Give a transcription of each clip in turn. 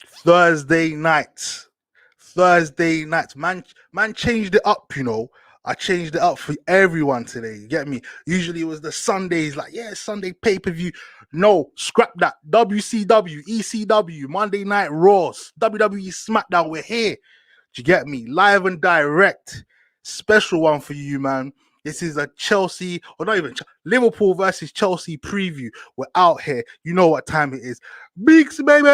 Thursday nights. Man changed it up, you know. I changed it up for everyone today. You get me? Usually it was the Sundays, like, yeah, Sunday pay-per-view. No, scrap that. WCW, ECW, Monday Night Raws, WWE SmackDown. We're here. Do you get me? Live and direct. Special one for you, man. This is a Chelsea, or not even Liverpool versus Chelsea preview. We're out here. You know what time it is. Beeks, baby!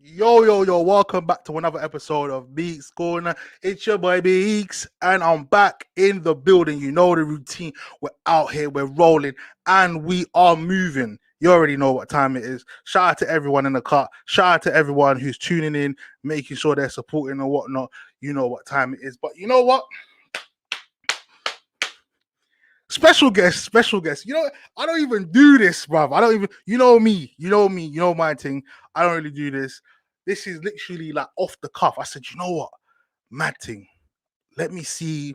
Yo, welcome back to another episode of Beeks Corner. It's your boy Beeks, and I'm back in the building. You know the routine. We're out here, we're rolling, and we are moving. You already know what time it is. Shout out to everyone in the car. Shout out to everyone who's tuning in, making sure they're supporting and whatnot. You know what time it is. But you know what? Special guest. You know, I don't even do this, bruv. I don't even, you know my thing. I don't really do this. This is literally like off the cuff. I said, you know what? Mad thing. Let me see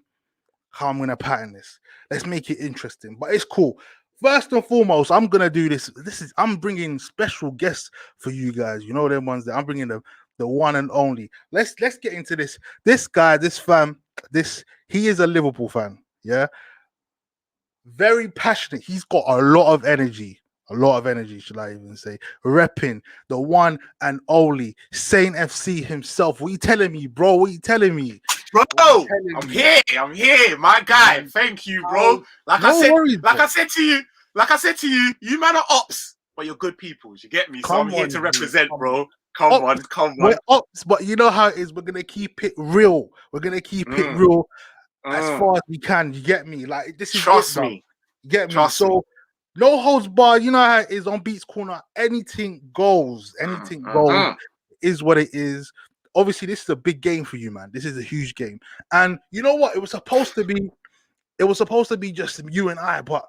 how I'm going to pattern this. Let's make it interesting. But it's cool. First and foremost, I'm going to do this. I'm bringing special guests for you guys. You know them ones that I'm bringing the one and only. Let's get into this. This guy, this fan, he is a Liverpool fan. Yeah. Very passionate. He's got a lot of energy. Should I even say? Repping the one and only Saint FC himself. What are you telling me, bro? What are you telling me? Bro, I'm here, my guy. Thank you, bro. Like I said to you, you man are ops, but you're good people. You get me? So I'm here to represent, bro. Come on. We're ops, but you know how it is. We're gonna keep it real. As far as we can. You get me? Like this is trust me. You get me? So no holds barred. You know how it is on Beats Corner. Anything goes. Is what it is. Obviously, this is a big game for you, man. This is a huge game. And you know what? It was supposed to be just you and I, but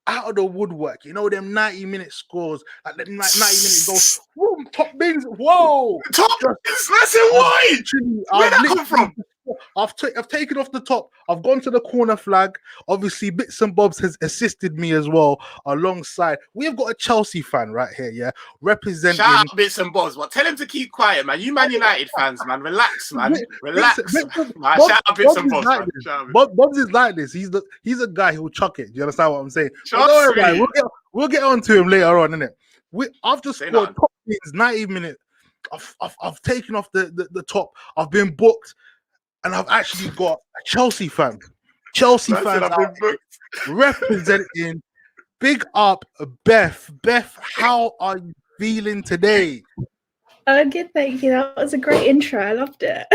out of the woodwork, you know, them 90-minute scores, like them 90-minute goals. Whoa, top bins. Whoa. Top bins. Listen, why? Where that come from? I've taken off the top. I've gone to the corner flag. Obviously, Bits and Bobs has assisted me as well alongside. We've got a Chelsea fan right here, yeah, representing. Shout out Bits and Bobs, but tell him to keep quiet, man. You Man United fans, man, relax, man. Relax. Shout out Bits and Bobs, man. Bobs is like this. He's a guy who'll chuck it. Do you understand what I'm saying? We'll get on to him later on, innit? I've just scored top bins, 90 minutes. I've taken off the top. I've been booked. And I've actually got a Chelsea fan. Representing. Big up, Beth. Beth, how are you feeling today? Good, thank you. That was a great intro. I loved it.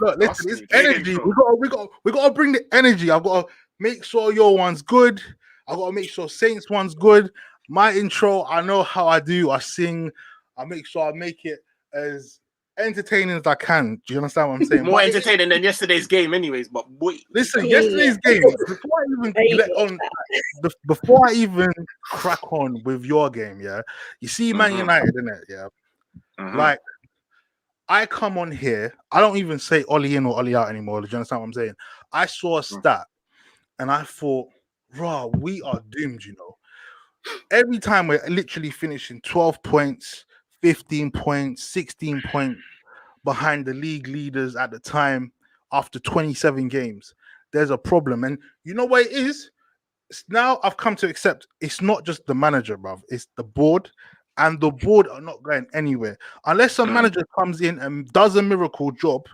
Look, listen, it's energy. We got to bring the energy. I've got to make sure your one's good. I've got to make sure Saints one's good. My intro, I know how I do. I sing. I make sure I make it as entertaining as I can. Do you understand what I'm saying? More entertaining than yesterday's game, anyways. But boy, listen, yesterday's game. Before I even crack on with your game, yeah. You see, Man United, innit? Yeah. Like, I come on here. I don't even say Ollie in or Ollie out anymore. Do you understand what I'm saying? I saw a stat, and I thought, "Raw, we are doomed." You know, every time we're literally finishing 12 points. 15 points, 16 points behind the league leaders at the time after 27 games. There's a problem. And you know what it is? Now I've come to accept it's not just the manager, bruv. It's the board. And the board are not going anywhere. Unless a manager comes in and does a miracle job,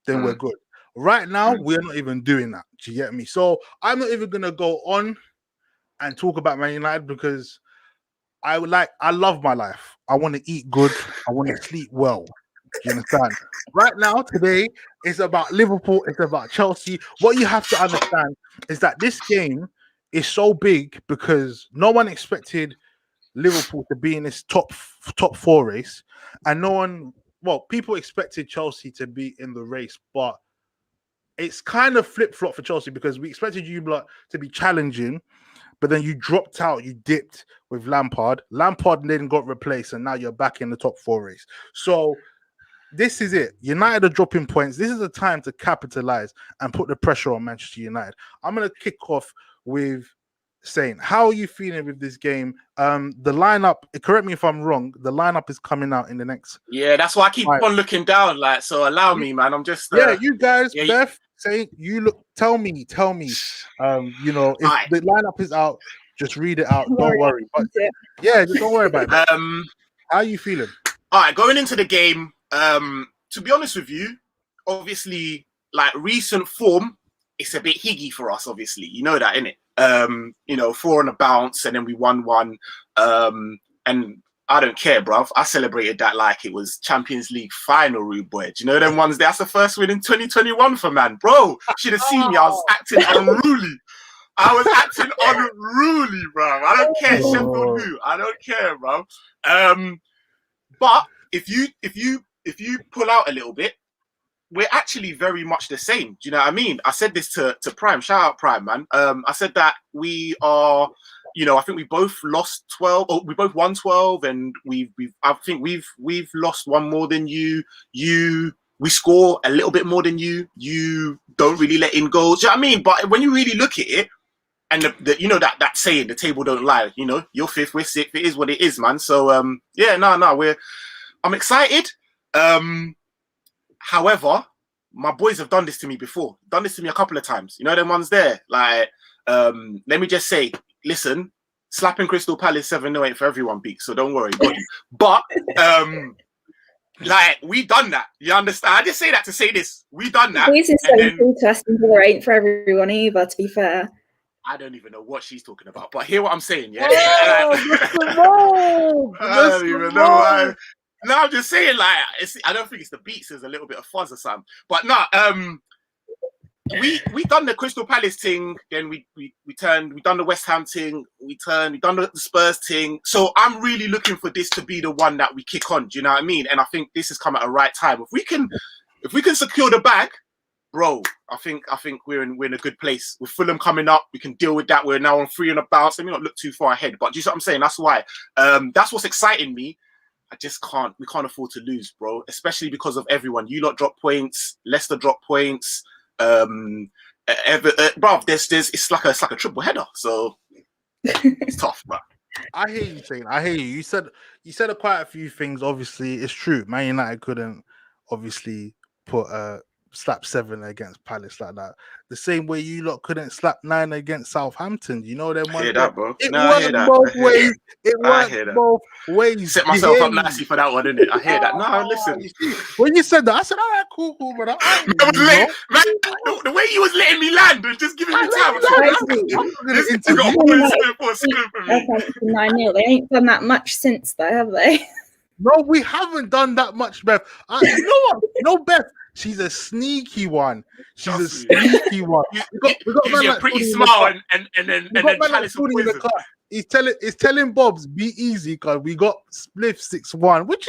then we're good. Right now, we're not even doing that. Do you get me? So I'm not even going to go on and talk about Man United because I love my life. I want to eat good. I want to sleep well. Do you understand? Right now, today, it's about Liverpool. It's about Chelsea. What you have to understand is that this game is so big because no one expected Liverpool to be in this top four race, and people expected Chelsea to be in the race, but it's kind of flip-flop for Chelsea because we expected you to be challenging. But then you dropped out, you dipped with Lampard. Lampard then got replaced, and now you're back in the top four race. So this is it. United are dropping points. This is a time to capitalize and put the pressure on Manchester United. I'm going to kick off with saying, how are you feeling with this game? The lineup, correct me if I'm wrong, the lineup is coming out in the next. Yeah, that's why I keep on looking down. Like, so allow me, man. I'm just. You guys, Beth, saying you look. Tell me. If the lineup is out, just read it out. Don't worry. But, just don't worry about it. How are you feeling? All right, going into the game. To be honest with you, obviously, like recent form, it's a bit higgy for us. Obviously, you know that, innit? 4 on a bounce, and then we won 1. And I don't care, bruv. I celebrated that like it was Champions League final, rude boy. Do you know them ones? That's the first win in 2021 for man, bro. Should have seen me. I was acting unruly. I was acting unruly, bruv. I don't care, Sheffield who. I don't care, bruv. But if you pull out a little bit, we're actually very much the same. Do you know what I mean? I said this to Prime. Shout out Prime, man. I said that we are, I think we both lost 12. Oh, we both won 12, and I think we've lost 1 more than you. We score a little bit more than you. You don't really let in goals. Do you know what I mean? But when you really look at it, and that saying, the table don't lie. You're 5th, we're 6th. It is what it is, man. So I'm excited. However, my boys have done this to me before. Done this to me a couple of times. You know them ones there? Like, let me just say, listen, slapping Crystal Palace 7-0 ain't for everyone, Beeks, so don't worry. But, like, we done that. You understand? I just say that to say this. We done that. This is saying to Aston Villa ain't for everyone either, to be fair. I don't even know what she's talking about, but hear what I'm saying, yeah? I don't even know why. No, I'm just saying, like, I don't think it's the Beats. There's a little bit of fuzz or something. But no, we done the Crystal Palace thing. Then we turned. We done the West Ham thing. We done the Spurs thing. So I'm really looking for this to be the one that we kick on. Do you know what I mean? And I think this has come at a right time. If we can secure the bag, bro, I think we're in a good place. With Fulham coming up, we can deal with that. We're now on 3 on a bounce. Let me not look too far ahead. But do you see what I'm saying? That's why. That's what's exciting me. We can't afford to lose, bro. Especially because of everyone. You lot drop points. Leicester drop points. Bro, it's like a triple header. So it's tough, bro. I hear you saying. I hear you. You said quite a few things. Obviously, it's true. Man United couldn't obviously put slap 7 against Palace like that. The same way you lot couldn't slap 9 against Southampton. You know them. I hear that, bro. It worked both ways. It worked both ways. Set myself up nicely for that one, didn't it? I hear that. No, listen. When you said that, I said, all right, cool, brother. The way you was letting me land and just giving me time. This is 9-0. They ain't done that much since, though, have they? No, we haven't done that much, Beth. You know what? No, Beth. She's a sneaky one. She's a sneaky one. We got a pretty smile and then Chalice of Poison. He's telling Bobs be easy because we got Spliff 6-1, which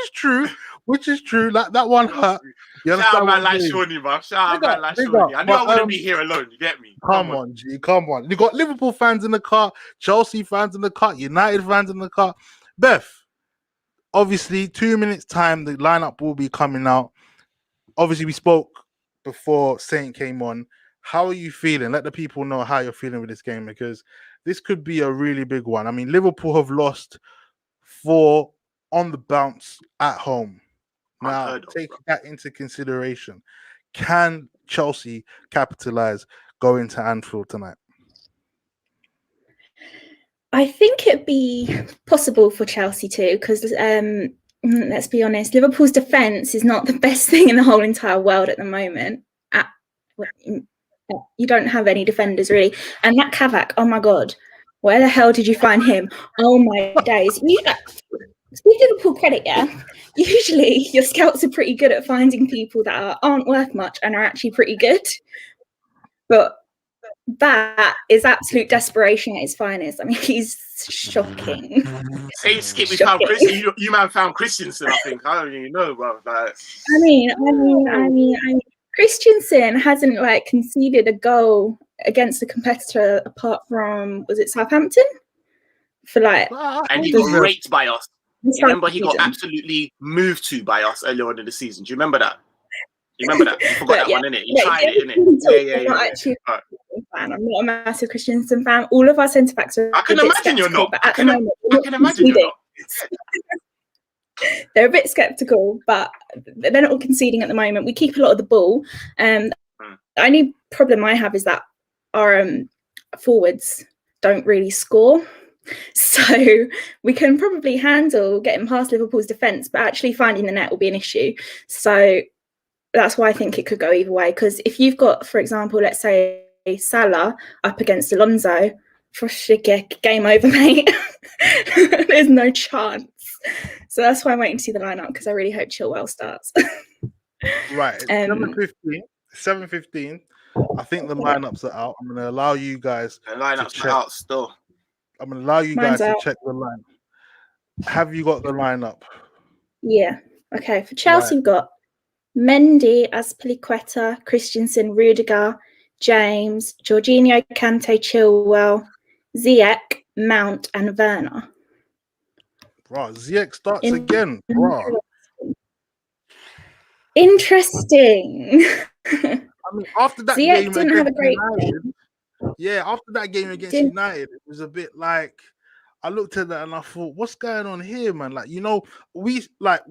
is true. Like that one hurt. Shout out man like Shawnee, man. Shout out man like Shawnee. I knew I wouldn't be here alone. You get me? Come on, G. Come on. You got Liverpool fans in the car, Chelsea fans in the car, United fans in the car. Beth, obviously, 2 minutes time, the lineup will be coming out. Obviously, we spoke before Saint came on. How are you feeling? Let the people know how you're feeling with this game, because this could be a really big one. I mean, Liverpool have lost 4 on the bounce at home. Now, take that into consideration. Can Chelsea capitalize going to Anfield tonight? I think it'd be possible for Chelsea too, because let's be honest, Liverpool's defence is not the best thing in the whole entire world at the moment. You don't have any defenders really. And that Kavak, oh my God, where the hell did you find him? Oh my days. Give Liverpool credit, yeah. Usually your scouts are pretty good at finding people that aren't worth much and are actually pretty good. But that is absolute desperation at its finest. I mean, he's shocking. Say Skip, we found Christian. You man found Christensen, I think. I don't even know, bro. Like, I mean, Christensen hasn't conceded a goal against a competitor apart from, was it Southampton? And he got raped by us. You remember he got absolutely moved to by us earlier on in the season. Do you remember that? You remember that? You forgot that one, innit? You tried it, innit? Yeah. Actually, fan. I'm not a massive Christensen fan. All of our centre backs are. I can imagine you're not. I can imagine you're not. They're a bit sceptical, but they're not all conceding at the moment. We keep a lot of the ball. The only problem I have is that our forwards don't really score. So we can probably handle getting past Liverpool's defence, but actually finding the net will be an issue. So that's why I think it could go either way. Because if you've got, for example, let's say Salah up against Alonso, game over, mate. There's no chance. So that's why I'm waiting to see the lineup, because I really hope Chilwell starts. Right, 7:15. I think the lineups are out. I'm going to allow you guys. The lineups are out still. I'm going to allow you guys to check the line. Have you got the lineup? Yeah. Okay. For Chelsea, we've got Mendy, Azpilicueta, Christensen, Rudiger, James, Jorginho, Kante, Chilwell, Ziyech, Mount, and Werner. Bro, Ziyech starts again, bro. Interesting. I mean, after that Ziyech game didn't have a great game. Yeah, after that game against United, it was a bit like, I looked at that and I thought, what's going on here, man? Like, we like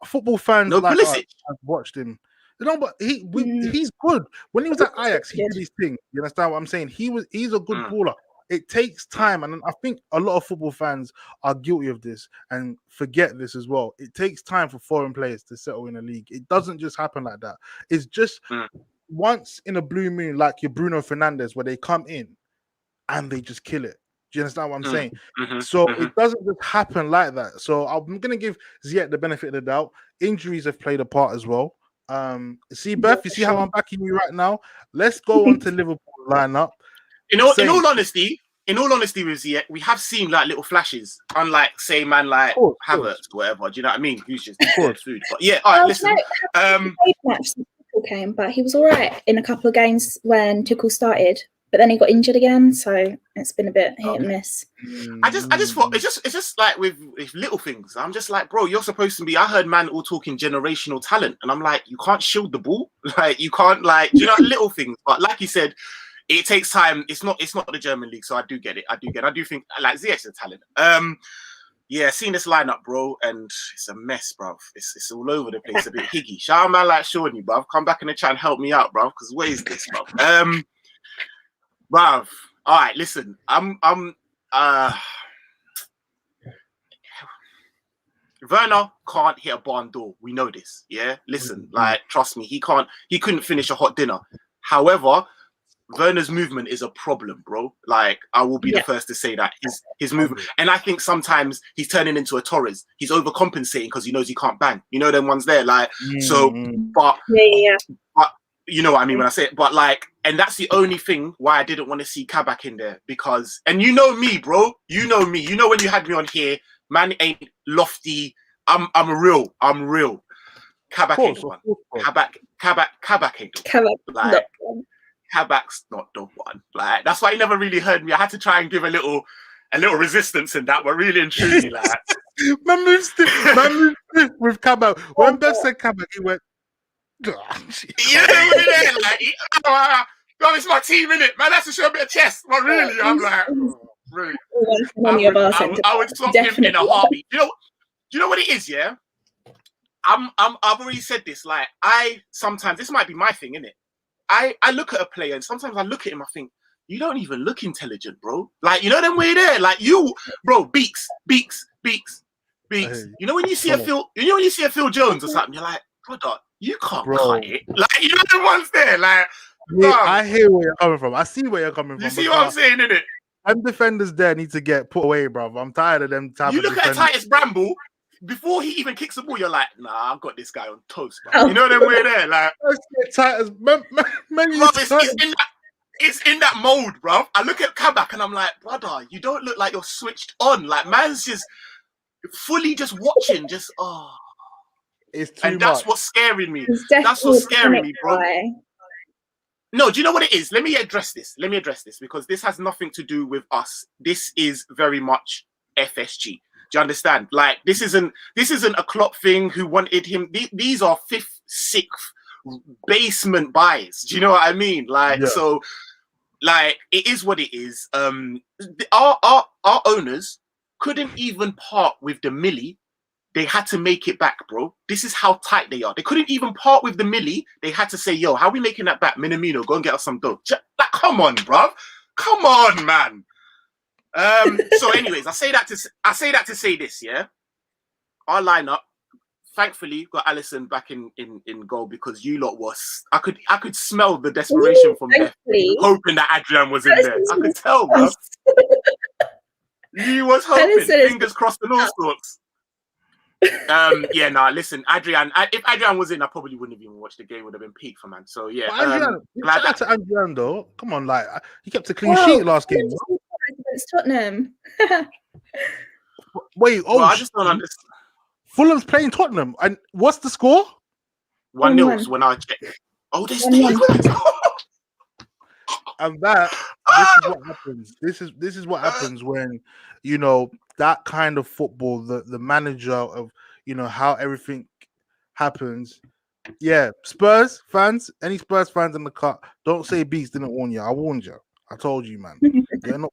football fans like us have watched him. But he's good. When he was at Ajax, he did his thing. You understand what I'm saying? He's a good baller. It takes time, and I think a lot of football fans are guilty of this and forget this as well. It takes time for foreign players to settle in a league. It doesn't just happen like that. It's just once in a blue moon, like your Bruno Fernandes, where they come in and they just kill it. Do you understand what I'm saying? So it doesn't just happen like that. So I'm going to give Ziyech the benefit of the doubt. Injuries have played a part as well. See, Beth, you see how I'm backing you right now? Let's go on to Liverpool lineup. In all honesty, with Ziyech, we have seen like little flashes, unlike say man like Havertz or whatever. Do you know what I mean? Who's just food. But yeah, all right, listen. Came, but he was all right in a couple of games when Tuchel started, but then he got injured again, so it's been a bit hit and miss. I just thought it's just like with little things. I'm just like, bro, you're supposed to be. I heard man all talking generational talent, and I'm like, you can't shield the ball, like you can't little things. But like you said, it takes time. It's not the German league, so I do get it. I do think like Ziyech's a talent. Yeah, seeing this lineup, bro, and it's a mess, bro. It's all over the place, a bit higgy. Shout out man like Shawnee, bro. Come back in the chat and help me out, bro. Because what is this, bro? Bruv. All right, listen. Werner can't hit a barn door. We know this. Yeah. Listen, like, trust me, he couldn't finish a hot dinner. However, Werner's movement is a problem, bro. Like, I will be the first to say that his movement, and I think sometimes he's turning into a Torres. He's overcompensating because he knows he can't bang. You know them ones there, like but you know what I mean when I say it. But like, and that's the only thing why I didn't want to see Kabak in there, because, and you know me, bro. You know me. You know when you had me on here, man ain't lofty. I'm real. Kabak ain't the one. Kabak ain't the one. Like, Kabak's not the one. Like, that's why he never really heard me. I had to try and give a little resistance in that, but really and truly, like, man moves with Kabak. When Beth said Kabak, he went, like, it's my team, innit? Man, that's to show a bit of chest. But really, I'm like, really. I would stop him in a heartbeat. You know what it is, yeah? I've already said this. Like, sometimes, this might be my thing, innit? I look at a player and sometimes I look at him, I think, you don't even look intelligent, bro. Like, you know them way there? Like, you, bro, Beeks. You know when you see a Phil Jones or something, you're like, brother, you can't cut it. Like, you know the ones there, like, yeah, I hear where you're coming from. I see where you're coming from. You see what I'm saying, innit? Them defenders there need to get put away, bro. I'm tired of them. You look at Titus Bramble, before he even kicks the ball, you're like, nah, I've got this guy on toast, bro. You know them way there, like, Titus, it's in that mode, bro. I look at Kabak and I'm like, brother, you don't look like you're switched on. Like, man's just fully just watching, just it's too and that's much. what's scaring me. That's what's scaring me, bro. No, do you know what it is? Let me address this because this has nothing to do with us. This is very much FSG. Do you understand? Like this isn't a Klopp thing. Who wanted him? These are fifth, sixth basement buys. Do you know what I mean? Like so, like it is what it is. Our owners couldn't even part with the milli. They had to make it back, bro. This is how tight they are. They couldn't even part with the milli. They had to say, yo, how are we making that back? Minamino, go and get us some dough. Like, come on, bro. Come on, man. So anyways, I say that to say this, yeah. Our lineup, thankfully, got Alisson back in goal because you lot was I could smell the desperation from there, hoping that Adrian was in there. I could tell, bro. You was hoping, fingers crossed and all sorts. Yeah, nah, listen, Adrian, if Adrian was in, I probably wouldn't have even watched the game, would have been peak for man. So yeah, glad that to Adrian though. Come on, like he kept a clean sheet last game. Against Tottenham. Wait, I just don't understand. Fulham's playing Tottenham, and what's the score? 1-0 when I check. Oh, there's and that this is what happens. This is what happens when that kind of football, the manager of how everything happens. Yeah, Spurs fans, any Spurs fans in the cut, don't say Beeks didn't warn you. I warned you. I told you, man. You're not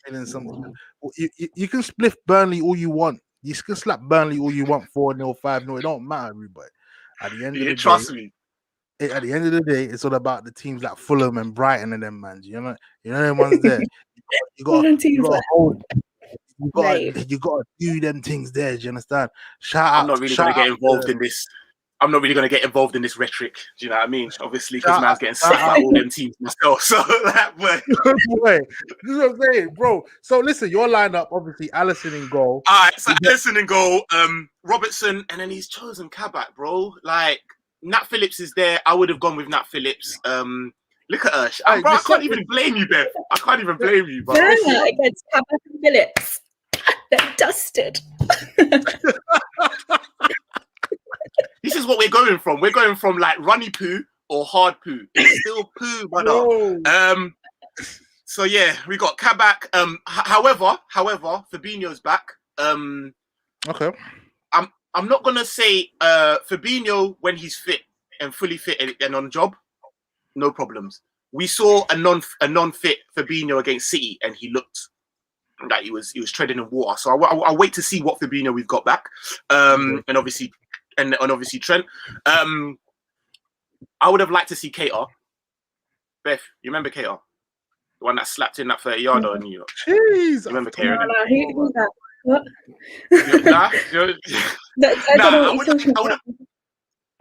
feeling something. You can spliff Burnley all you want. You can slap Burnley all you want, 4-0, 5-0. It don't matter, everybody. At the end of the trust me. At the end of the day, it's all about the teams like Fulham and Brighton and them, man. You know them ones there. You got to hold. You got to do them things there. Do you understand? I'm not really going to get involved in this. I'm not really going to get involved in this rhetoric. Do you know what I mean? Obviously, because man's getting sick of all them teams myself. So that way. This is what I'm saying, bro. So listen, your lineup, obviously, Alisson in goal. All right, so Alisson in goal, Robertson, and then he's chosen Kabak, bro. Like, Nat Phillips is there. I would have gone with Nat Phillips. Look at her. Bro, I can't even blame you, Beth. I can't even blame you, bro. No, against Kabak and Phillips. They're dusted. This is what we're going from. We're going from like runny poo or hard poo. It's still poo, brother. So yeah, we got Kabak. However, Fabinho's back. Okay. I'm not gonna say Fabinho when he's fit and fully fit and on job, no problems. We saw a non-fit Fabinho against City, and he looked like he was treading in water. So I'll wait to see what Fabinho we've got back. And obviously Trent. I would have liked to see Keita. Beth, you remember Keita? The one that slapped in that 30-yarder in New York. Jeez. You remember Keita? Who's that? What?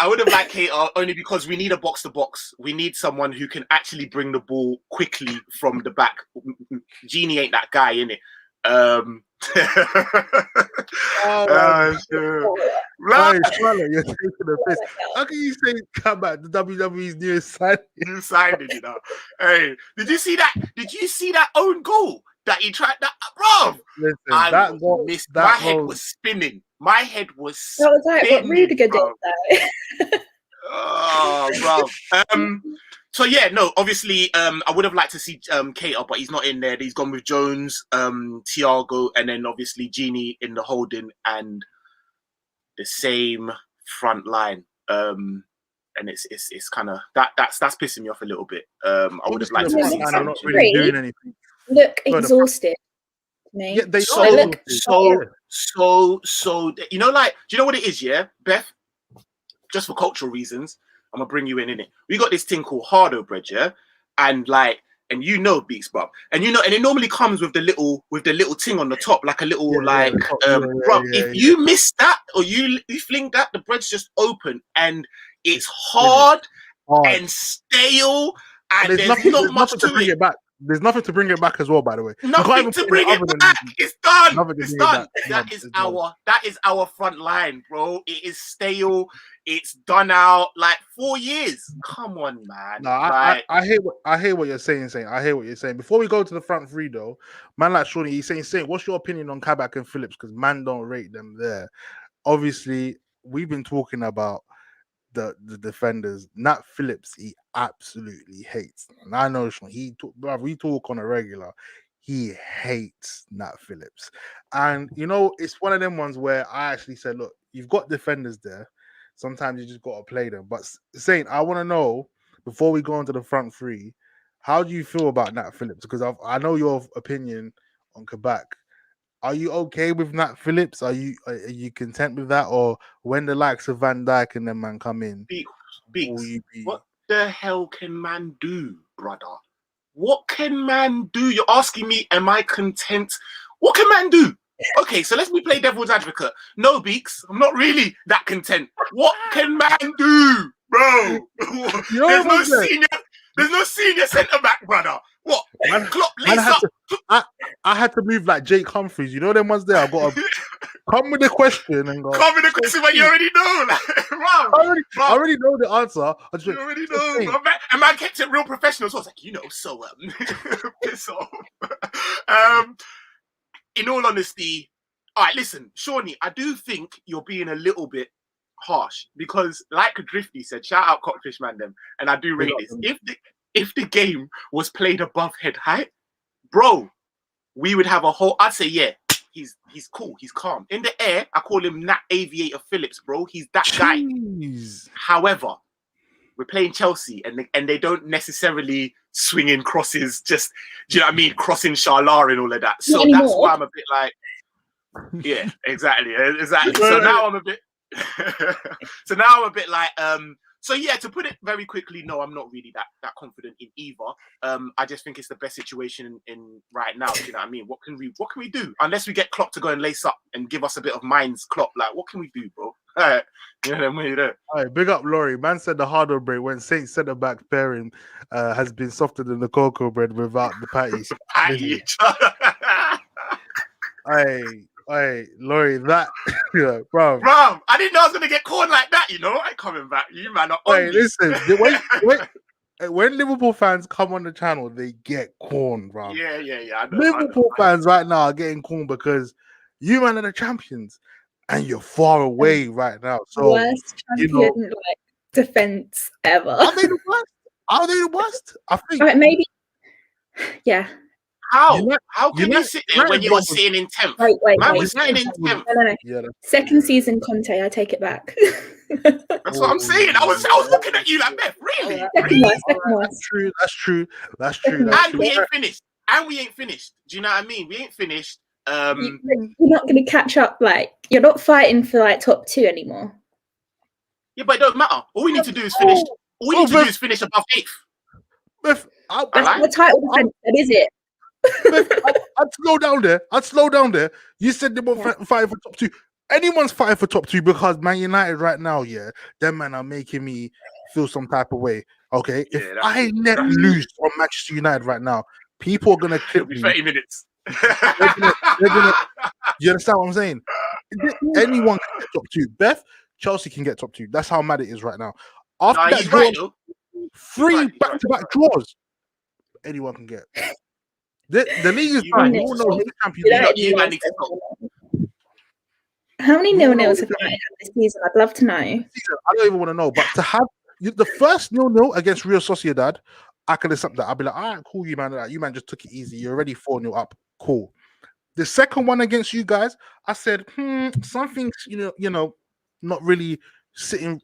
I would have liked Keita only because we need a box-to-box. We need someone who can actually bring the ball quickly from the back. Genie ain't that guy, innit? Sure. You're taking the piss. How can you say come back the WWE's newest signing? New signing, Hey, did you see that? Did you see that own goal that he tried? That, bro. Listen, my head was spinning. My head was spinning. That was like what Rudiger did that. Oh, bro. So yeah, no, obviously, I would have liked to see Keita, but he's not in there. He's gone with Jones, Thiago, and then obviously Genie in the holding and the same front line. And it's kind of that's pissing me off a little bit. I would have liked to see I'm not really doing anything. Look exhausted. Me. Yeah, they so you know, like, do you know what it is? Yeah, Beth. Just for cultural reasons, I'm gonna bring you in it. We got this thing called hardo bread, yeah, and Beeks, bro, and it normally comes with the little thing on the top, like a little if you miss that or you fling that, the bread's just open and it's hard and stale, and there's not much to bring it back. There's nothing to bring it back as well, by the way. Nothing to bring it back. It's done. It's done. That is our front line, bro. It is stale. It's done out. Like 4 years. Come on, man. No, I hear what you're saying. I hear what you're saying. Before we go to the front three, though, man, like Shawnee, he's saying, what's your opinion on Kabak and Phillips? Because man don't rate them there. Obviously, we've been talking about the defenders. Nat Phillips, he absolutely hates. And I know we talk on a regular. he hates Nat Phillips. And, you know, it's one of them ones where I actually said, look, you've got defenders there. Sometimes you just got to play them. But Saint, I want to know, before we go into the front three, how do you feel about Nat Phillips? Because I know your opinion on Kabak. Are you okay with Nat Phillips? Are you content with that? Or when the likes of Van Dijk and them man come in, Beeks, what the hell can man do, brother? What can man do? You're asking me, am I content? What can man do? Okay, so let's play devil's advocate. No, Beeks, I'm not really that content. What can man do, bro? There's no senior centre back, brother. What? Klopp, I had to move like Jake Humphries. You know them ones there. I've got to come with the question and go. Come with the question, but you already know. Like, I already know the answer. You already know. And man kept it real professional. So I was like, you know, so piss off. In all honesty, all right, listen, Shawnee, I do think you're being a little bit harsh because, like Drifty said, shout out Cockfish Man them, and I do rate this. If the game was played above head height, bro, we would have a whole. I'd say, yeah, he's cool, he's calm. In the air, I call him Nat Aviator Phillips, bro. He's that guy. However, we're playing Chelsea, and they don't necessarily swing in crosses. Just, do you know what I mean? Crossing Sharlar and all of that. So that's why I'm a bit like, yeah, exactly. So now I'm a bit. So now I'm a bit like, so yeah, to put it very quickly, no, I'm not really that confident in either. I just think it's the best situation in right now. Do you know what I mean? What can we do? Unless we get Klopp to go and lace up and give us a bit of minds, Klopp. Like, what can we do, bro? All right, big up Laurie. Man said the harder break when Saint centre back pairing has been softer than the cocoa bread without the patties. Hey, Laurie, that, yeah, bro, I didn't know I was gonna get caught like that. You know, I ain't coming back. You man are on me. Listen, when Liverpool fans come on the channel, they get corn, bro. Yeah. Liverpool fans right now are getting corn because you man are the champions, and you're far away right now. So worst champion defense ever. Are they the worst? I think. All right, maybe. Yeah. How can you sit there when you were sitting in 10th? Wait. Man was sitting in 10th. No. Yeah, second season Conte, I take it back. That's what I'm saying. I was looking at you like, Beth, really? That's true. And we ain't finished. Do you know what I mean? We ain't finished. You're not going to catch up. Like, you're not fighting for like top 2 anymore. Yeah, but it don't matter. All we need to do is finish. All we need to do is finish above 8th. Beth, that's the title defense, is it? I'd slow down there. You said they were fighting for top 2. Anyone's fighting for top 2 because Man United right now, yeah, them man are making me feel some type of way. Okay, if I let loose on Manchester United right now, people are gonna clip me. 30 minutes. They're gonna, you understand what I'm saying? Anyone can get top 2. Beth, Chelsea can get top 2. That's how mad it is right now. After that draw, 3 back-to-back draws, anyone can get. The league is fine. No one knows who the champion is. How many 0-0s have I had this season? I'd love to know. I don't even want to know. But to have the first 0-0 against Real Sociedad, I could accept that. I'd be like, all right, cool, you man. Like, you man just took it easy. You're already 4-0 up. Cool. The second one against you guys, I said, something's not really sitting,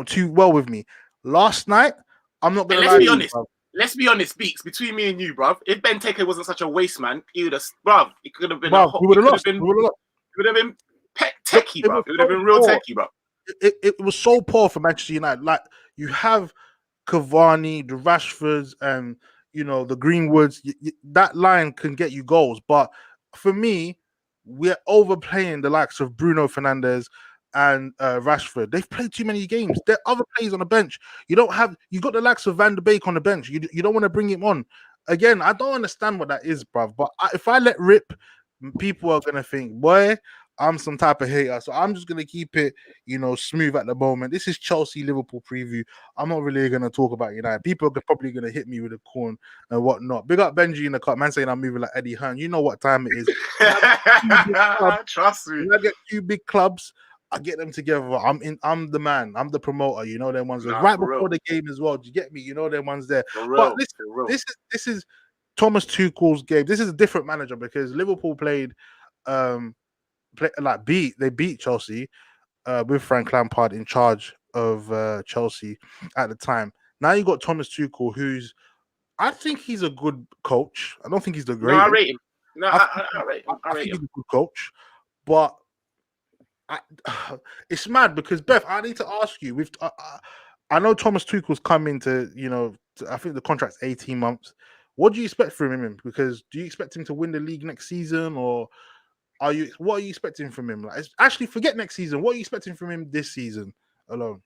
too well with me. Last night, I'm not gonna lie. Let's be honest. Let's be honest, Beeks, between me and you, bruv, if Benteke wasn't such a waste man, he would have, bruv, it could have been we would have lost. It would have been techie, bruv. It would have been real techie, bruv. It was so poor for Manchester United. Like, you have Cavani, the Rashfords, and, the Greenwoods. That line can get you goals. But for me, we're overplaying the likes of Bruno Fernandes and Rashford. They've played too many games. There are other players on the bench. You got the likes of Van der Beek on the bench. You don't want to bring him on. Again, I don't understand what that is, bruv. But if I let rip, people are going to think, boy, I'm some type of hater. So I'm just going to keep it, smooth at the moment. This is Chelsea-Liverpool preview. I'm not really going to talk about United. People are probably going to hit me with a corn and whatnot. Big up Benji in the cut. Man saying I'm moving like Eddie Hearn. You know what time it is. Trust me. When I get 2 big clubs, I get them together. I'm the man. I'm the promoter. You know them ones. Right before the game as well. Do you get me? You know them ones there. But listen, this is Thomas Tuchel's game. This is a different manager because Liverpool played they beat Chelsea with Frank Lampard in charge of Chelsea at the time. Now you got Thomas Tuchel, I think he's a good coach. I don't think he's the greatest. No, I rate him. No, I rate him. I think he's a good coach, but it's mad because Beth, I need to ask you. I know Thomas Tuchel's come into, I think the contract's 18 months. What do you expect from him? Because do you expect him to win the league next season, or what are you expecting from him? Like, actually, forget next season. What are you expecting from him this season alone?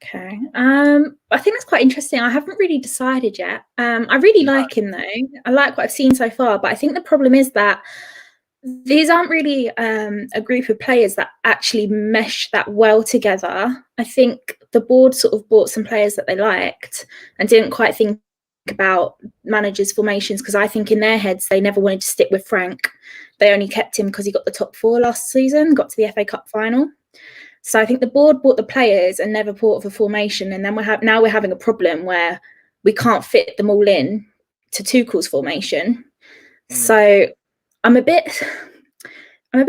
Okay. I think that's quite interesting. I haven't really decided yet. I really like him though. I like what I've seen so far, but I think the problem is that these aren't really a group of players that actually mesh that well together. I think the board sort of bought some players that they liked and didn't quite think about managers' formations, because I think in their heads they never wanted to stick with Frank. They only kept him because he got the top 4 last season, got to the FA Cup final. So I think the board bought the players and never thought of a formation, and then we're having a problem where we can't fit them all in to Tuchel's formation. So I'm a bit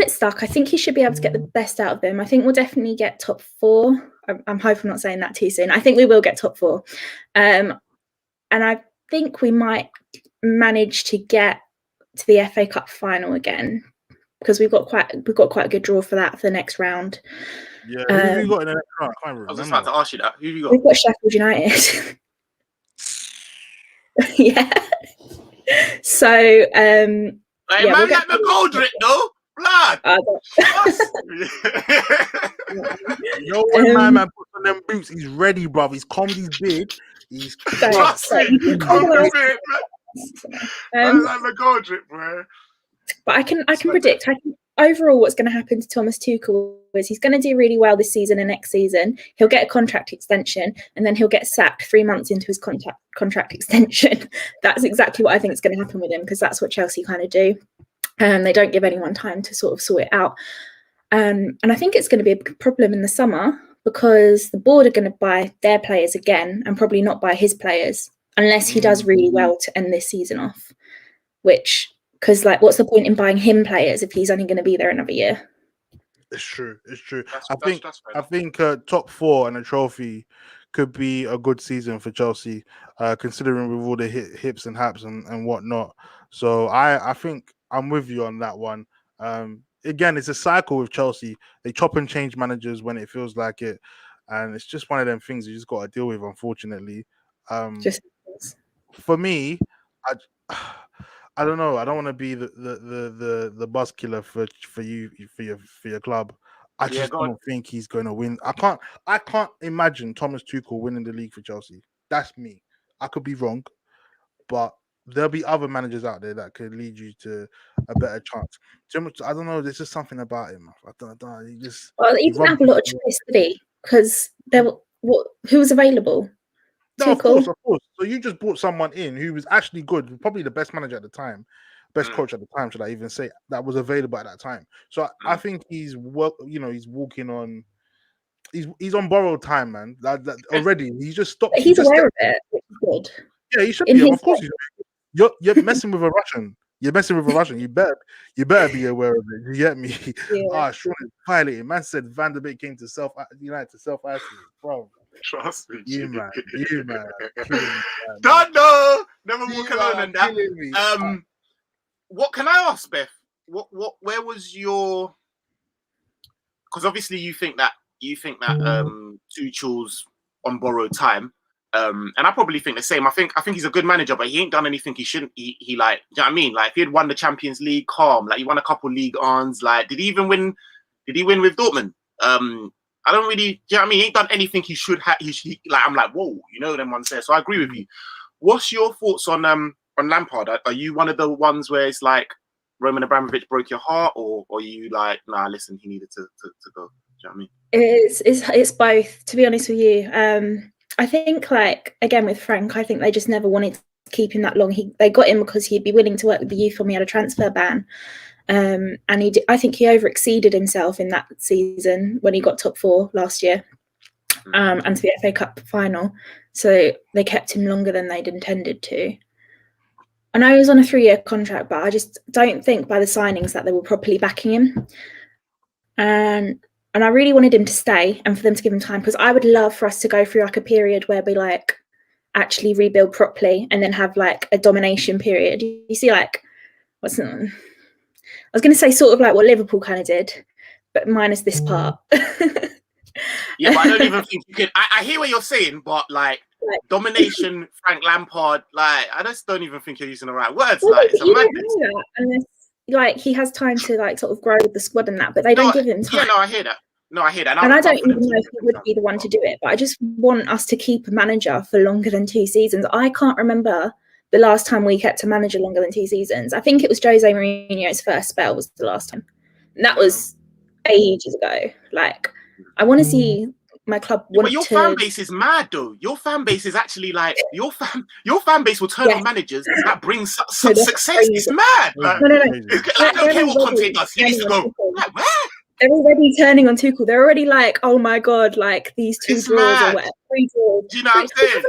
stuck. I think he should be able to get the best out of them. I think we'll definitely get top 4. I'm hoping I'm not saying that too soon. I think we will get top 4. And I think we might manage to get to the FA Cup final again, because we've got quite a good draw for that for the next round. Yeah, who have you got in the next round? I was just about to ask you that. Who have you got? We've got Sheffield United. Yeah. So man, like the gold drip though. Blood. When my man puts on them boots, he's ready, bruv. He's combed his beard. He's trust me. He combed his beard. Like the gold drip, bro. But I can predict. Overall, what's going to happen to Thomas Tuchel is he's going to do really well this season and next season. He'll get a contract extension, and then he'll get sacked 3 months into his contract extension. That's exactly what I think is going to happen with him, because that's what Chelsea kind of do. They don't give anyone time to sort of sort it out. And I think it's going to be a problem in the summer, because the board are going to buy their players again and probably not buy his players unless he does really well to end this season off. Because what's the point in buying him players if he's only going to be there another year? It's true. I think top 4 and a trophy could be a good season for Chelsea, considering with all the hips and haps and whatnot. So I think I'm with you on that one. Again, it's a cycle with Chelsea. They chop and change managers when it feels like it, and it's just one of them things you just got to deal with, unfortunately. For me, I don't know. I don't want to be the buzz killer for your club. I just don't think he's going to win. I can't imagine Thomas Tuchel winning the league for Chelsea. That's me. I could be wrong, but there'll be other managers out there that could lead you to a better chance. I don't know. There's just something about him. I don't know. He didn't have a lot of choice, did he? Because who was available? No, of course. So you just brought someone in who was actually good, probably the best manager at the time, best coach at the time, should I even say, that was available at that time. So I think he's walking on. He's on borrowed time, man. That already he's just stopped. But he's aware of it, which is good. Yeah, he should be. Of course, you're messing with a Russian. You're messing with a Russian. You better be aware of it. You get me? Yeah. Sean is violating. Man said Van der Beek came to United to self-isolate, bro. Trust me, you man. Don't know. Never walk alone in that. What can I ask, Beth? Where was your? Because obviously you think that Tuchel's on borrowed time, and I probably think the same. I think he's a good manager, but he ain't done anything he shouldn't. He like, do you know what I mean? Like, if he had won the Champions League, calm. Like, he won a couple league ons. Like, did he win with Dortmund? I don't really, do you know what I mean? He ain't done anything he should have. I'm like, whoa, them ones there. So I agree with you. What's your thoughts on Lampard? Are you one of the ones where it's like Roman Abramovich broke your heart, or are you like, nah, listen, he needed to go? Do you know what I mean? It's both, to be honest with you. I think, like, again with Frank, I think they just never wanted to keep him that long. They got him because he'd be willing to work with the youth when we had a transfer ban. And I think he over-exceeded himself in that season when he got top 4 last year, and to the FA Cup final. So they kept him longer than they'd intended to. I know he was on a 3-year contract, but I just don't think by the signings that they were properly backing him. And I really wanted him to stay and for them to give him time, because I would love for us to go through like a period where we like actually rebuild properly and then have like a domination period. You see, like I was going to say sort of like what Liverpool kind of did, but minus this part. Yeah, but I don't even think you could. I hear what you're saying, but like domination, Frank Lampard, like I just don't even think you're using the right words. Well, like it's a madness. That unless like he has time to like sort of grow with the squad and that, but they don't give him time. Yeah, no, I hear that. And I don't even know if he would be the one to do it, but I just want us to keep a manager for longer than 2 seasons. I can't remember the last time we kept a manager longer than 2 seasons. I think it was Jose Mourinho's first spell was the last time. And that was ages ago. Like, I want to see my club but your fan base is mad, though. Your fan base is actually like your fan base will turn on managers that bring success. It's mad. Like, no. I don't care what Conte does. He needs to go. Like, where? They're already turning on Tuchel. They're already like, oh my god, like these 2 draws or whatever, 3 draws. Do you know what I'm saying?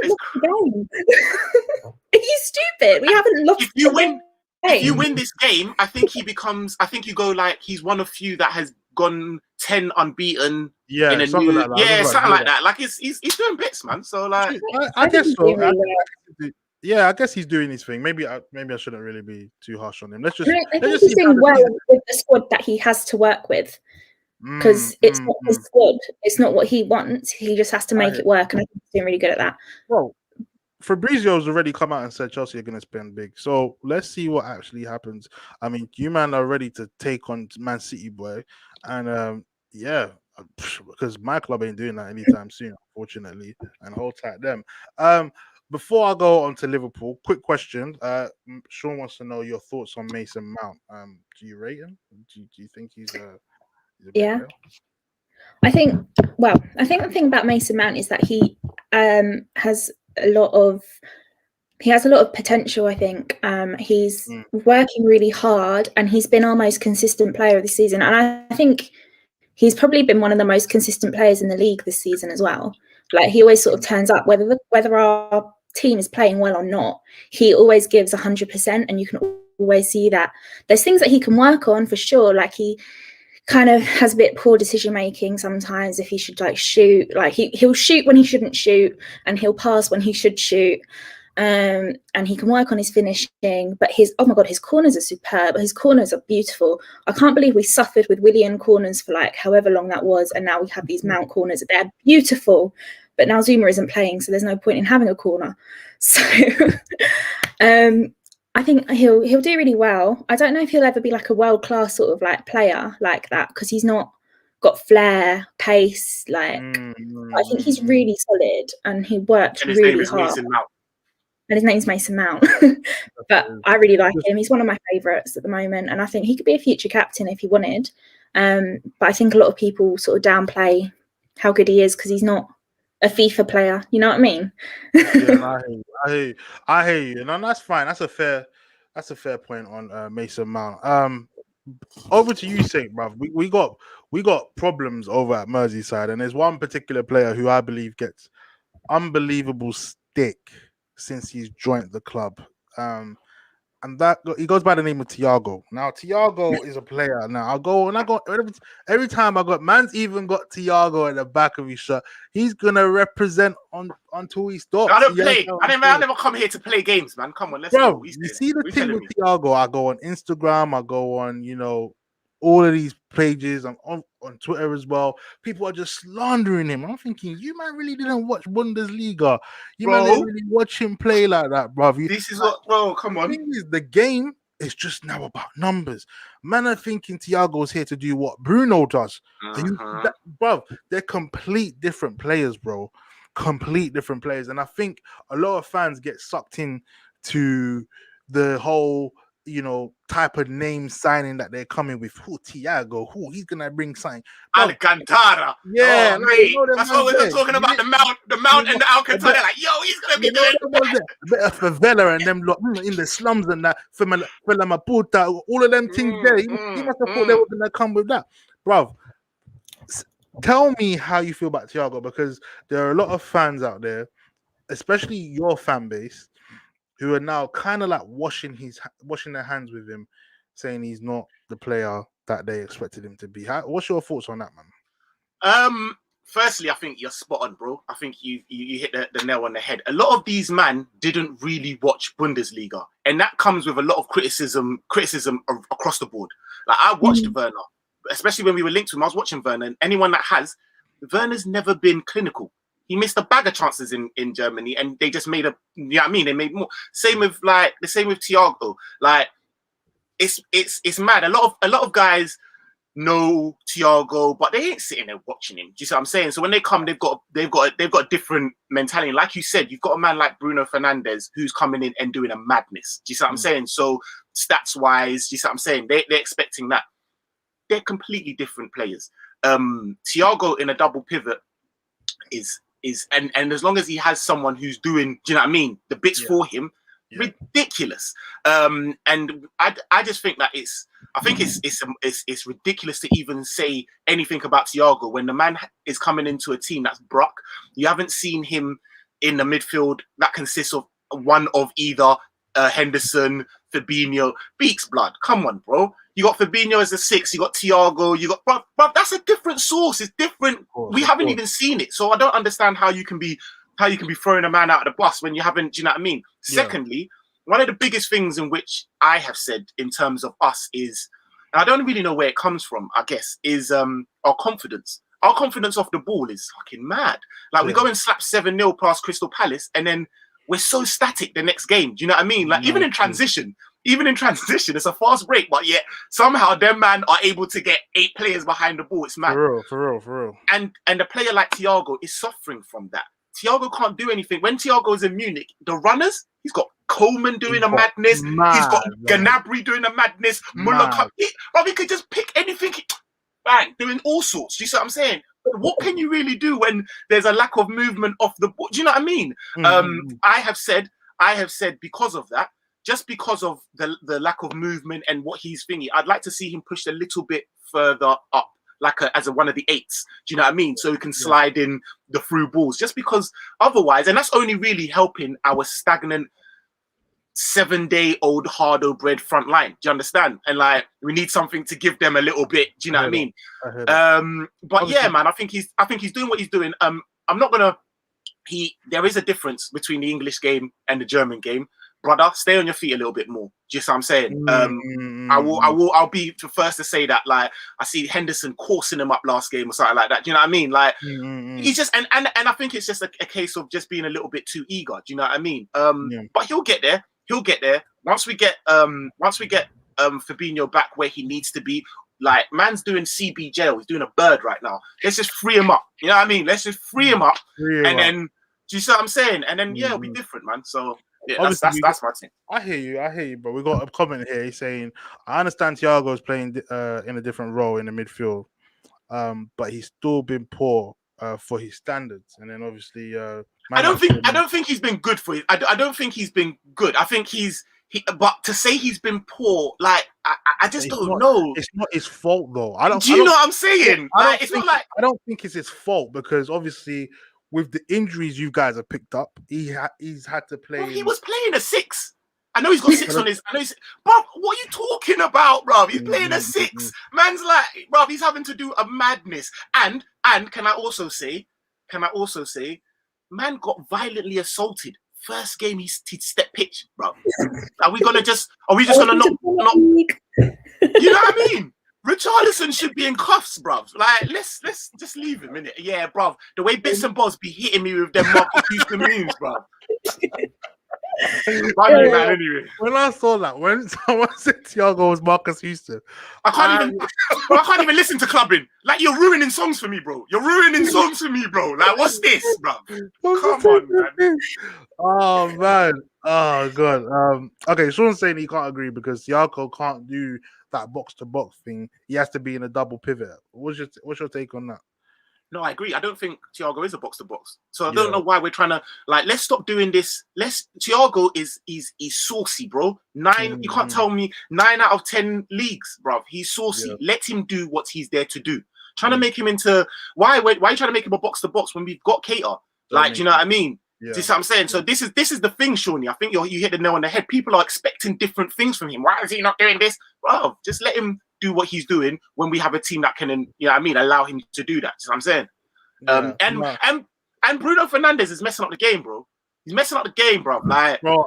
Are you stupid? We haven't lost. If you win this game, I think he becomes. I think you go like he's one of few that has gone 10 unbeaten. Yeah, in a something new, like that. Something like that. Like he's doing bits, man. So like, I guess so. I guess he's doing his thing. Maybe I shouldn't really be too harsh on him. I think he's doing well with the squad that he has to work with, because it's not his squad. It's not what he wants. He just has to make it work, and I think he's doing really good at that. Well, Fabrizio's already come out and said Chelsea are going to spend big. So let's see what actually happens. I mean, you man are ready to take on Man City, boy, and because my club ain't doing that anytime soon, unfortunately, and hold tight them. Before I go on to Liverpool, quick question. Sean wants to know your thoughts on Mason Mount. Do you rate him? Do you think he's a yeah? I think the thing about Mason Mount is that he has a lot of potential. I think he's working really hard, and he's been our most consistent player of the season. And I think he's probably been one of the most consistent players in the league this season as well. Like, he always sort of turns up, whether our team is playing well or not. He always gives 100%, and you can always see that. There's things that he can work on for sure. Like, he kind of has a bit poor decision making sometimes. If he should like shoot, like he'll shoot when he shouldn't shoot, and he'll pass when he should shoot. And he can work on his finishing, but his corners are superb. His corners are beautiful. I can't believe we suffered with Willian corners for like however long that was, and now we have these Mount corners. They're beautiful, but now Zuma isn't playing, so there's no point in having a corner. So I think he'll do really well. I don't know if he'll ever be like a world-class sort of like player like that, because he's not got flair, pace. Like, I think he's really solid, and he worked really hard. And his name's Mason Mount. But I really like him. He's one of my favourites at the moment, and I think he could be a future captain if he wanted. But I think a lot of people sort of downplay how good he is because he's not a FIFA player. You know what I mean? Yeah, I hear you. And that's fine. That's a fair point on Mason Mount. Over to you, Saint, bruv. We got problems over at Merseyside, and there's one particular player who I believe gets unbelievable stick since he's joined the club. And that he goes by the name of Thiago. Now, Thiago is a player. Now, every time I got man's even got Thiago at the back of his shirt. He's gonna represent until he stops. I don't play. I never come here to play games, man. Come on, let's go. You see the thing with Thiago. I go on Instagram. I go on, all of these pages. I'm on Twitter as well. People are just slandering him. I'm thinking, you man really didn't watch Bundesliga. You man didn't really watch him play like that, bro. This is what, bro. Come on. The game is just now about numbers. Man are thinking Thiago's here to do what Bruno does. Bro, they're complete different players, bro. Complete different players. And I think a lot of fans get sucked in to the whole type of name signing that they're coming with. Thiago, he's gonna bring something. Alcantara. Yeah, mate. That's what we're talking about. The Mount and the Alcantara. Like, yo, he's gonna be doing a bit of favela and them in the slums and that. Fela Maputa, all of them things there. He must have thought they were gonna come with that, bro. Tell me how you feel about Thiago, because there are a lot of fans out there, especially your fan base, who are now kind of like washing their hands with him, saying he's not the player that they expected him to be. What's your thoughts on that, man? Firstly, I think you're spot on, bro. I think you hit the nail on the head. A lot of these men didn't really watch Bundesliga, and that comes with a lot of criticism across the board. Like I watched Werner, especially when we were linked to him. I was watching Werner, and anyone that has, Werner's never been clinical. He missed a bag of chances in Germany, and they just made you know what I mean? They made more. Same with Thiago. Like it's mad. A lot of guys know Thiago, but they ain't sitting there watching him. Do you see what I'm saying? So when they come, they've got a different mentality. Like you said, you've got a man like Bruno Fernandes who's coming in and doing a madness. Do you see what I'm saying? So stats wise, do you see what I'm saying? They're expecting that. They're completely different players. Thiago in a double pivot is and as long as he has someone who's doing, do you know what I mean, the bits for him, ridiculous. And I just think that it's ridiculous to even say anything about Thiago when the man is coming into a team that's Brock. You haven't seen him in the midfield that consists of one of either Henderson, Fabinho, Beeks blood. Come on, bro. You got Fabinho as a 6, you got Thiago, you got bro, that's a different source. It's different. We haven't even seen it. So I don't understand how you can be throwing a man out of the bus when you haven't, do you know what I mean? Yeah. Secondly, one of the biggest things in which I have said in terms of us is, and I don't really know where it comes from, I guess, is our confidence. Our confidence off the ball is fucking mad. Like we go and slap 7-0 past Crystal Palace and then we're so static the next game. Do you know what I mean? Like even in transition, it's a fast break, but yet somehow them man are able to get 8 players behind the ball. It's mad. For real. And a player like Thiago is suffering from that. Thiago can't do anything. When Thiago is in Munich, the runners, he's got Coleman doing a madness. He's got Gnabry doing a madness. Muller, he could just pick anything. Bang, doing all sorts. Do you see what I'm saying? But what can you really do when there's a lack of movement off the ball? Do you know what I mean? I have said because of that, just because of the lack of movement and what he's thinking, I'd like to see him pushed a little bit further up, like as one of the 8s. Do you know what I mean? So he can slide in the through balls. Just because otherwise, and that's only really helping our stagnant 7-day-old hard-bred front line. Do you understand? And like we need something to give them a little bit. Do you know what I mean? But obviously, yeah, man, I think he's doing what he's doing. I'm not gonna. There is a difference between the English game and the German game. Brother, stay on your feet a little bit more. Just what I'm saying. I'll be the first to say that. Like I see Henderson coursing him up last game or something like that. Do you know what I mean? Like he's just and I think it's just a case of just being a little bit too eager. Do you know what I mean? But he'll get there. Once we get Fabinho back where he needs to be. Like man's doing CB jail. He's doing a bird right now. Let's just free him up. You know what I mean? Let's just free him up. Then do you see what I'm saying? And then it'll be different, man. So yeah, that's my thing. I hear you, but we got a comment here. He's saying, I understand Thiago's playing in a different role in the midfield, but he's still been poor for his standards. And then obviously, I don't think he's been good for it. I don't think he's been good. I think but to say he's been poor, like I just don't know. It's not his fault though. Do you know what I'm saying? It's not like I don't think it's his fault because obviously with the injuries you guys have picked up, he's had to play. Bro, he was playing a 6. I know he's got 6 on his. Bro, what are you talking about, bro? He's playing a 6. Man's like, bro, he's having to do a madness. And can I also say, man got violently assaulted. First game he stepped pitch, bro. Are we just gonna not? You know what I mean? Richarlison should be in cuffs, bruv. Like, let's just leave him, innit? Yeah, bruv. The way Bits and Bobs be hitting me with them Marcus Houston memes, bruv. Funny, man, anyway. When I saw that, when someone said Thiago was Marcus Houston, I can't even listen to clubbing. Like, you're ruining songs for me, bro. Like, what's this, bro? Come on, man. Oh, man. Oh, God. Okay, Sean's saying he can't agree because Thiago can't do that box-to-box thing. He has to be in a double pivot. What's your take on that? No, I agree. I don't think Thiago is a box-to-box. So I don't know why we're trying to, like, let's stop doing this. Thiago is saucy, bro. You can't tell me 9 out of 10 leagues, bro. He's saucy. Yeah. Let him do what he's there to do. Trying to make him into, why are you trying to make him a box-to-box when we've got Keita? Like, do you know what I mean? Do you see what I'm saying? So this is the thing, Shawnee. I think you hit the nail on the head. People are expecting different things from him. Why is he not doing this? Bro, just let him do what he's doing when we have a team that can, allow him to do that. You know what I'm saying? And Bruno Fernandes is messing up the game, bro. He's messing up the game, bro. Like, bro,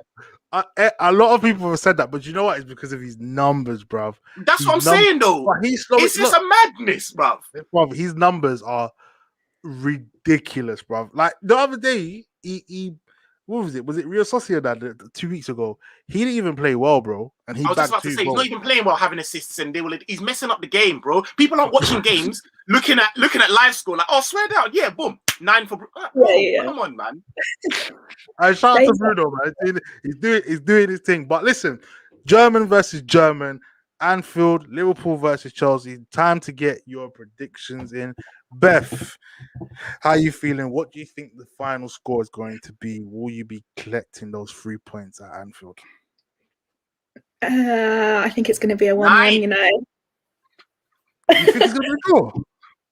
a lot of people have said that, but you know what? It's because of his numbers, bro. That's what I'm saying, though. It's just a madness, bro. His numbers are ridiculous, bro. Like the other day, he what was it? Was it Real Sociedad 2 weeks ago? He didn't even play well, bro. And he I was just about to say, he's not even playing well, having assists, and he's messing up the game, bro. People aren't watching games, looking at live score, like, oh, swear down, yeah, boom, 9 for. Come on, man. Shout out to Bruno, man. He's doing his thing. But listen, German versus German, Anfield, Liverpool versus Chelsea. Time to get your predictions in. Beth, how are you feeling? What do you think the final score is going to be? Will you be collecting those 3 points at Anfield? I think it's going to be a 1-1, you know. You think it's going to be a draw?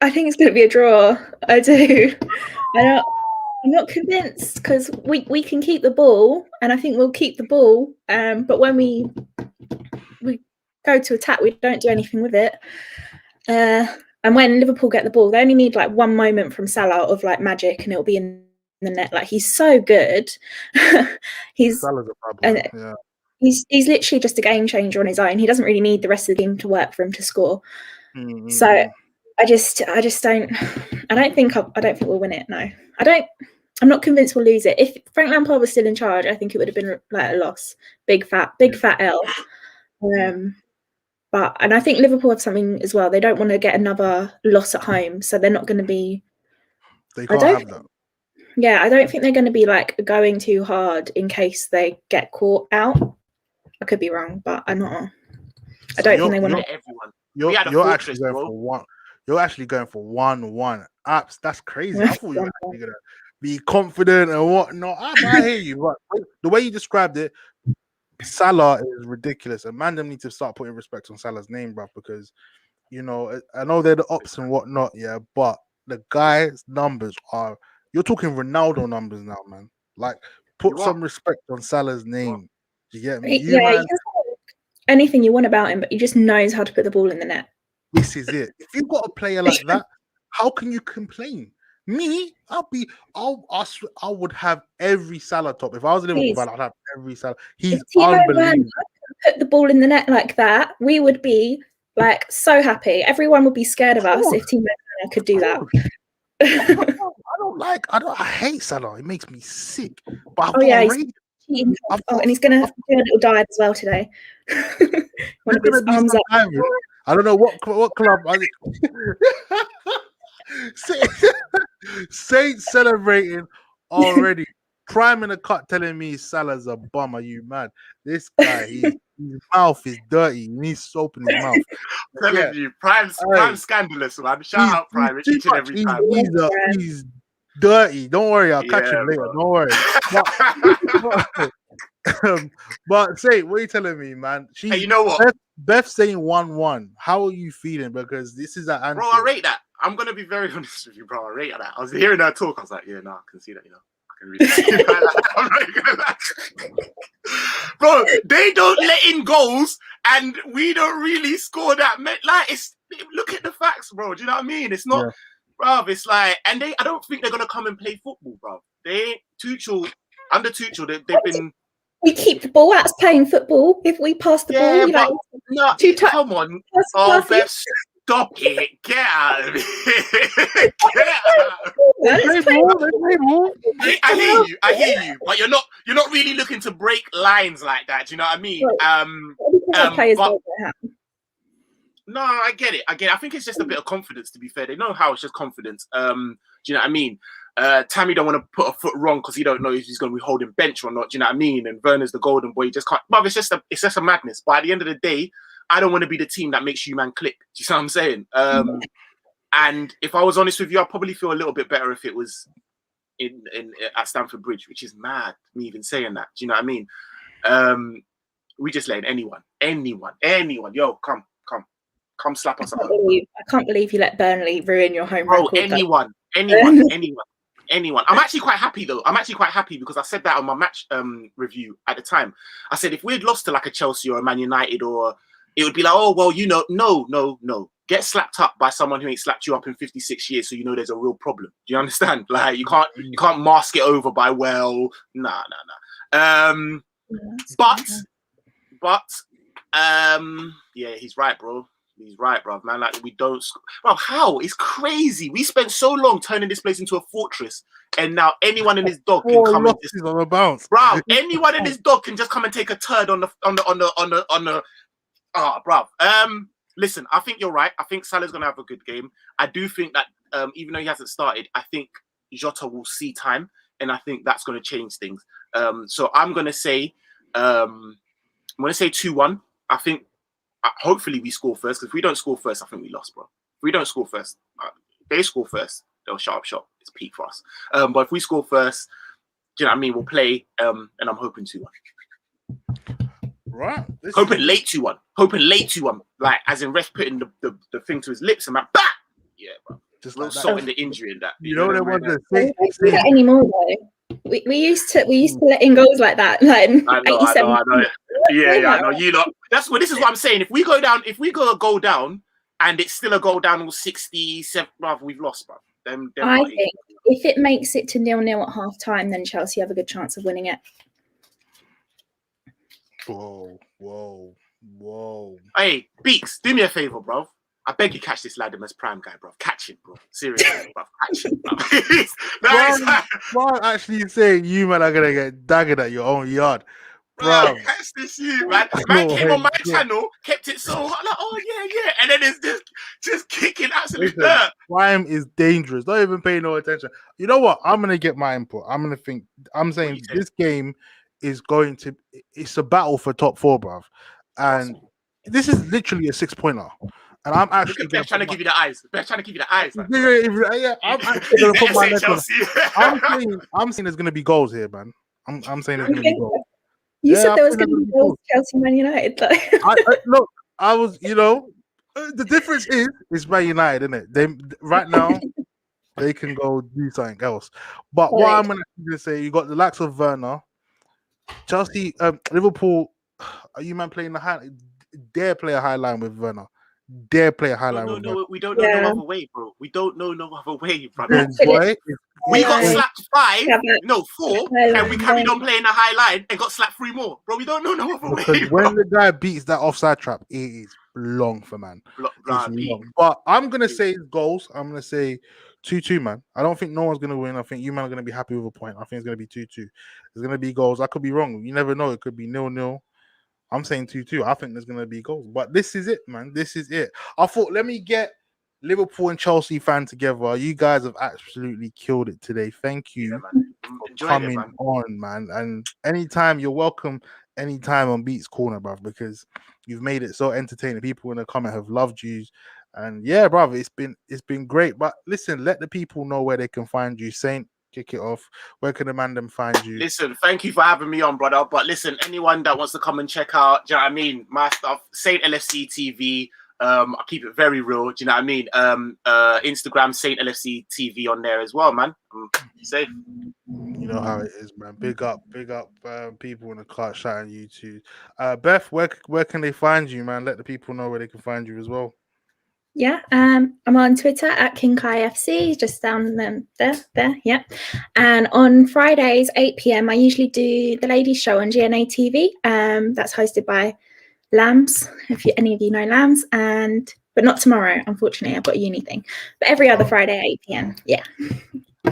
I think it's going to be a draw. I do. I'm not convinced because we can keep the ball, and I think we'll keep the ball. But when we go to attack, we don't do anything with it. And when Liverpool get the ball, they only need like one moment from Salah of like magic, and it'll be in the net. Like, he's so good. He's literally just a game changer on his own. He doesn't really need the rest of the game to work for him to score. Mm-hmm. So I just don't think we'll win it. No, I'm not convinced we'll lose it. If Frank Lampard was still in charge, I think it would have been like a loss, big fat L. And I think Liverpool have something as well. They don't want to get another loss at home, so they're not going to be. They can't have that. Yeah, I don't think they're going to be like going too hard in case they get caught out. I could be wrong, but I'm not. I don't think they want to. Everyone. You're actually going for one. You're actually going for 1-1. That's crazy. I thought you were actually going to be confident and whatnot. I hear you, but the way you described it. Salah is ridiculous, and man, them need to start putting respect on Salah's name, bro. Because I know they're the ops and whatnot, yeah, but the guy's numbers you're talking Ronaldo numbers now, man. Like, put some respect on Salah's name. Do you get me? Man, anything you want about him, but he just knows how to put the ball in the net. This is it. If you've got a player like that, how can you complain? Me, I would have every Salah top. If I was a Liverpool fan, I'd have every Salah. He's unbelievable. Put the ball in the net like that, we would be like so happy. Everyone would be scared of us if Timo Werner could do that. I hate Salah. It makes me sick. But and he's gonna do a little dive as well today. One of his arms up. I don't know what club. Saint celebrating already. Prime in the cut telling me Salah's a bum. Are you mad? This guy, his mouth is dirty. He needs soap in his mouth. Telling you, Prime's scandalous, man. Shout out Prime each and every time. He's dirty. Don't worry, I'll catch him later. Don't worry. But say, what are you telling me, man? Hey, you know what? Beth saying 1-1. How are you feeling? Because this is an answer. Bro, I rate that. I'm gonna be very honest with you, bro. I rate that. I was hearing her talk. I was like, yeah, no, I can see that. I can really see that. I'm not gonna lie. Bro, they don't let in goals, and we don't really score that. Look at the facts, bro. Do you know what I mean? It's not, bro. It's like, and I don't think they're gonna come and play football, bro. They ain't under Tuchel. They've been. We keep the ball. That's playing football. If we pass the ball, come on. Oh, Beth, stop it. Get out of here. Get out. I hear you. But you're not really looking to break lines like that. Do you know what I mean? No, I get it. I think it's just a bit of confidence, to be fair. They know how it's just confidence. Do you know what I mean? Tammy don't want to put a foot wrong because he don't know if he's going to be holding bench or not. Do you know what I mean? And Werner's the golden boy. He just can't. But it's just a madness. But at the end of the day, I don't want to be the team that makes you man click. Do you see what I'm saying? And if I was honest with you, I'd probably feel a little bit better if it was at Stamford Bridge, which is mad, me even saying that. Do you know what I mean? We just letting anyone. Yo, come slap us up. I can't believe you let Burnley ruin your home record. Anyone. Anyone. I'm actually quite happy though. I'm actually quite happy because I said that on my match review at the time. I said if we'd lost to like a Chelsea or a Man United, or it would be like, oh well, no. Get slapped up by someone who ain't slapped you up in 56 years, so you know there's a real problem. Do you understand? Like you can't mask it over by nah. But yeah, he's right, bro. He's right, bro, man. Like we don't, bro. How? It's crazy. We spent so long turning this place into a fortress, and now anyone and his dog can come and just on a bounce, bro. Anyone and his dog can just come and take a turd on the. Bro. Listen, I think you're right. I think Salah's gonna have a good game. I do think that even though he hasn't started, I think Jota will see time, and I think that's gonna change things. So I'm gonna say 2-1. I think hopefully we score first, because if we don't score first, I think we lost, bro. If we don't score first, they score first, they'll shut up shop. It's peak for us. But if we score first, do you know what I mean? We'll play, and I'm hoping 2-1. Right. Hoping late 2-1. Like, as in ref putting the thing to his lips and like, bah! Yeah, bro. Just real like salt in the injury and that. You know what I want to say? We don't do that anymore, though. We used to let in goals like that. Like I know. Yeah, I know. You lot. This is what I'm saying. If we go down and it's still a goal down all 67, brother, we've lost, bro. I think if it makes it to 0-0 at half time, then Chelsea have a good chance of winning it. Whoa. Hey, Beeks, do me a favor, bro. I beg you, catch this Latimer's prime guy, bro. Catch him, bro. Seriously, bro. Catch him, bro. Why actually saying you, man, are going to get daggered at your own yard? Bro, catch this you, man. Man came on my channel, kept it so hot, like, oh, yeah. And then it's just kicking absolute dirt. Prime is dangerous. Don't even pay no attention. You know what? I'm going to get my input. I'm saying this game is it's a battle for top 4, bruv. And this is literally a 6-pointer. And I'm actually trying to give you the eyes. They're trying to give you the eyes. Man. Yeah, I'm actually going to put my neck on. I'm saying there's going to be goals here, man. I'm saying there's going to be goals. You said there was going to be goals Chelsea Man United. Look, I was, the difference is Man United, isn't it? They right now they can go do something else. But what I'm going to say, you got the likes of Werner, Chelsea, Liverpool. Are you man playing the high? Dare play a high line with Werner. Dare play a high line with Werner. We don't know no other way, bro. We don't know no other way, brother. We got slapped 4, and we carried on playing a high line and got slapped 3 more, bro. We don't know no other way. When the guy beats that offside trap, it is long for man. But I'm gonna say goals. I'm gonna say 2-2, man. I don't think no one's gonna win. I think you man are gonna be happy with a point. I think it's gonna be 2-2. There's gonna be goals. I could be wrong. You never know. It could be 0-0. I'm saying 2-2. I think there's gonna be goals. But this is it, man. This is it. I thought, let me get Liverpool and Chelsea fan together. You guys have absolutely killed it today. Thank you for coming on, man. And anytime, you're welcome anytime on Beats Corner, bruv, because you've made it so entertaining. People in the comment have loved you. And yeah, bruv, it's been great. But listen, let the people know where they can find you. Saint, kick it off. Where can the man them find you? Listen, thank you for having me on, brother. But listen, anyone that wants to come and check out, do you know what I mean? My stuff, Saint LFC TV. I keep it very real. Do you know what I mean? Instagram, Saint LFC TV on there as well, man. Safe. You know how it is, man. Big up, people in the chat shouting you too. Beth, where can they find you, man? Let the people know where they can find you as well. Yeah, I'm on Twitter at KingKaiFC, just down there, yeah. And on Fridays, 8 p.m, I usually do the ladies' show on GNA TV. That's hosted by Lambs, if any of you know Lambs, but not tomorrow, unfortunately. I've got a uni thing. But every other Friday at 8 p.m. Yeah.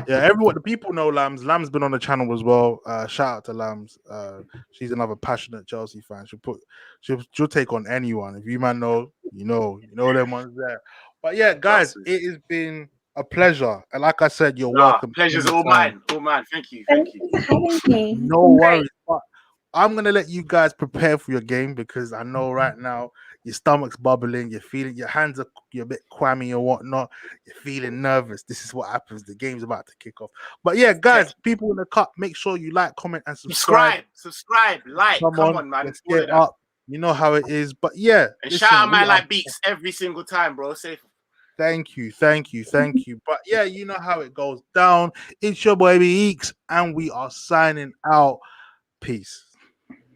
Yeah, the people know Lambs. Lambs been on the channel as well. Shout out to Lambs. She's another passionate Chelsea fan. She'll take on anyone. If you man know, you know them ones there. But yeah, guys, it has been a pleasure. And like I said, you're welcome. Pleasure's all mine. All mine. Thank you. Thank you for having me. No worries. But I'm gonna let you guys prepare for your game, because I know right now your stomach's bubbling, you're feeling, your hands you're a bit clammy or whatnot, you're feeling nervous. This is what happens. The game's about to kick off. But yeah, guys, people in the cut, make sure you like, comment, and subscribe, like. Come on, man. Let's get up. You know how it is. But yeah, and shout out man like Beeks every single time, bro. Safe. Thank you. But yeah, you know how it goes down. It's your boy Beeks, and we are signing out. Peace.